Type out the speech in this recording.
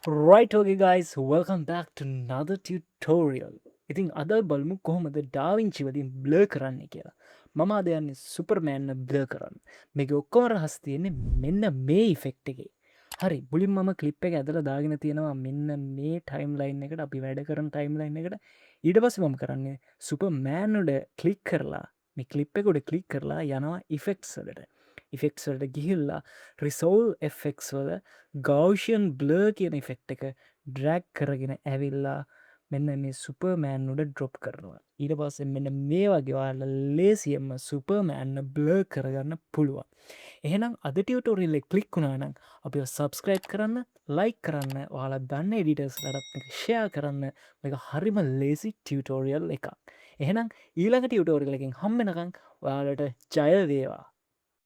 Right, okay guys, welcome back to another tutorial. ඉතින් අද බලමු කොහොමද ඩාවිංචි වලින් බ්ලර් කරන්න කියලා. මම අද යන්නේ සුපර්මෑන්ව බ්ලර් කරන්න. මේකේ ඔක්කොම රහස් තියෙන්නේ මෙන්න මේ ඉෆෙක්ට් එකේ. හරි, මුලින් මම ක්ලිප් එක ඇදලා දාගෙන තියෙනවා මෙන්න මේ ටයිම්ලයින් එකට, අපි වැඩ කරන ටයිම්ලයින් එකට. ඊට පස්සේ මම කරන්නේ සුපර්මෑන් උඩ ක්ලික් කරලා මේ ක්ලිප් එක උඩ ක්ලික් කරලා යනවා ඉෆෙක්ට්ස් වලට. ඉෆෙක්ට්ස් වලට ගිහිල්ලා රිසෝල් එෆෙක්ට්ස් වල ගෞෂන් බ්ලර් කියන ඉෆෙක්ට් එක ඩ්‍රැග් කරගෙන ඇවිල්ලා මෙන්න මේ සුපර්මෑන් උඩ ඩ්‍රොප් කරනවා. ඊට පස්සේ මෙන්න මේ වගේ ඔයාලා ලේසියෙන්ම සුපර්මෑන්ව බ්ලර් කරගන්න පුළුවන්. එහෙනම් අද ටියුටෝරියල් එක ක්ලික් වුණා නම් අපිව සබ්ස්ක්‍රයිබ් කරන්න, ලයික් කරන්න, ඔයාලා දන්න එඩිටර්ස්ලටත් මේක ෂෙයා කරන්න. මේක හරිම ලේසි ටියුටෝරියල් එකක්. එහෙනම් ඊළඟ ටියුටෝරියල් එකෙන් හම්බෙනකන් ඔයාලට ජය වේවා.